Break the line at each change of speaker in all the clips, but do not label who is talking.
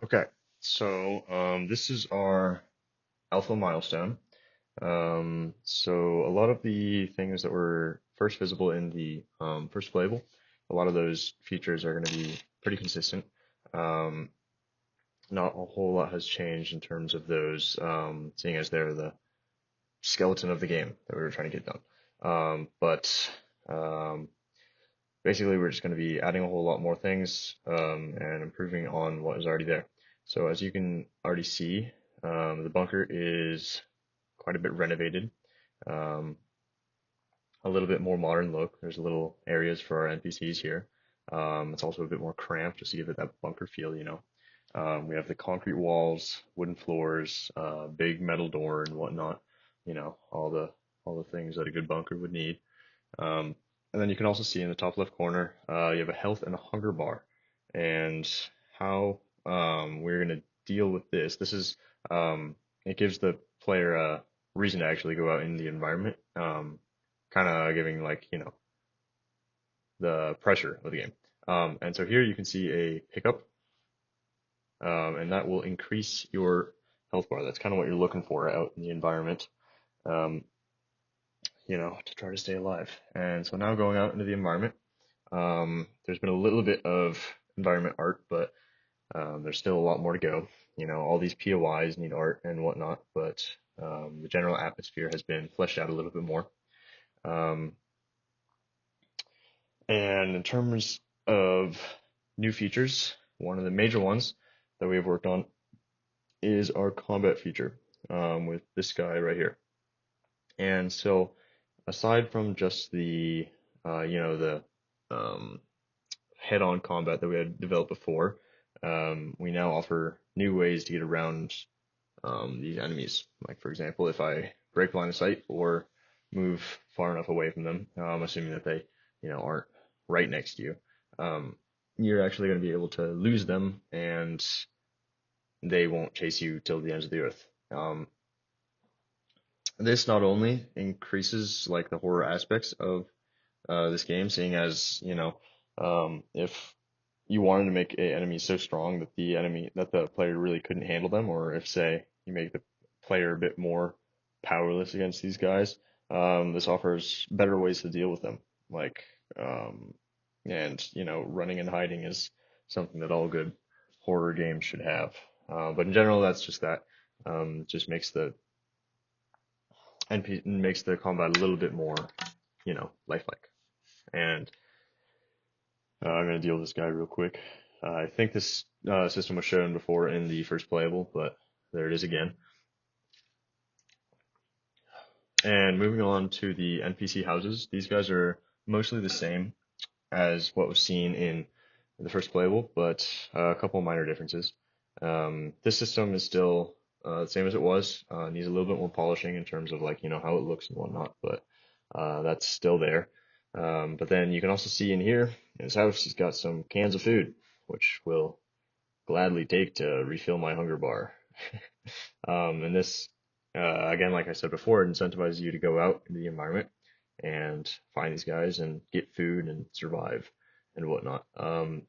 Okay, so this is our alpha milestone. So a lot of the things that were first visible in the first playable, a lot of those features are going to be pretty consistent. Um, Not a whole lot has changed in terms of those, seeing as they're the skeleton of the game that we were trying to get done. But basically, we're just going to be adding a whole lot more things and improving on what is already there. So as you can already see, the bunker is quite a bit renovated, um, a little bit more modern look. There's little areas for our NPCs here. It's also a bit more cramped just to give it that bunker feel. We have the concrete walls, wooden floors, big metal door and whatnot. All the things that a good bunker would need. Um, and then you can also see in the top left corner, you have a health and a hunger bar. And how we're going to deal with this. It gives the player a reason to actually go out in the environment, kind of giving the pressure of the game. And so here you can see a pickup, and that will increase your health bar. That's kind of what you're looking for out in the environment. Um, to try to stay alive. And so now going out into the environment, there's been a little bit of environment art, but there's still a lot more to go. All these POIs need art and whatnot, but the general atmosphere has been fleshed out a little bit more. Um, and in terms of new features, one of the major ones that we have worked on is our combat feature with this guy right here. And so aside from just the um, head-on combat that we had developed before, we now offer new ways to get around these enemies. Like for example, if I break line of sight or move far enough away from them, assuming that they, aren't right next to you, you're actually going to be able to lose them and they won't chase you till the ends of the earth. This not only increases like the horror aspects of this game, seeing as if you wanted to make an enemy so strong that the player really couldn't handle them, or if say you make the player a bit more powerless against these guys, this offers better ways to deal with them. Like and running and hiding is something that all good horror games should have. But in general, that's just that. Just makes the combat a little bit more, lifelike. And I'm going to deal with this guy real quick. I think this system was shown before in the first playable, but there it is again. And moving on to the NPC houses, these guys are mostly the same as what was seen in the first playable, but a couple of minor differences. This system is still the same as it was. Needs a little bit more polishing in terms of how it looks and whatnot, but that's still there. But then you can also see in here, in his house, he's got some cans of food, which will gladly take to refill my hunger bar. And this, again, like I said before, it incentivizes you to go out into the environment and find these guys and get food and survive and whatnot.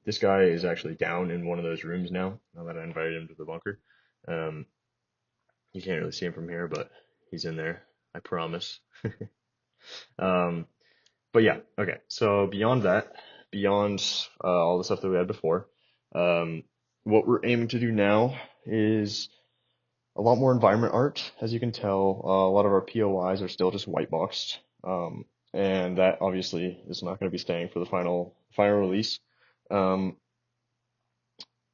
This guy is actually down in one of those rooms now that I invited him to the bunker. Um, you can't really see him from here, but he's in there, I promise. Um, but yeah, okay. So beyond that, beyond all the stuff that we had before, um, what we're aiming to do now is a lot more environment art. As you can tell, a lot of our POIs are still just white boxed, and that obviously is not going to be staying for the final release. Um,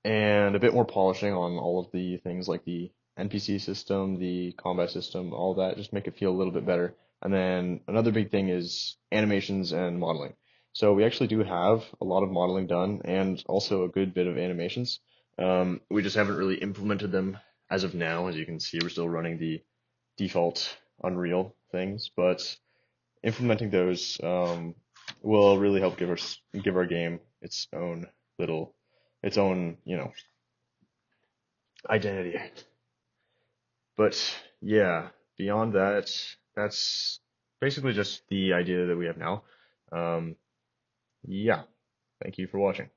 and a bit more polishing on all of the things like the NPC system, the combat system, all that, just make it feel a little bit better. And then another big thing is animations and modeling. So we actually do have a lot of modeling done and also a good bit of animations. We just haven't really implemented them as of now. As you can see, we're still running the default Unreal things, but implementing those will really help give our game its own identity. But yeah, beyond that, that's basically just the idea that we have now. Yeah, thank you for watching.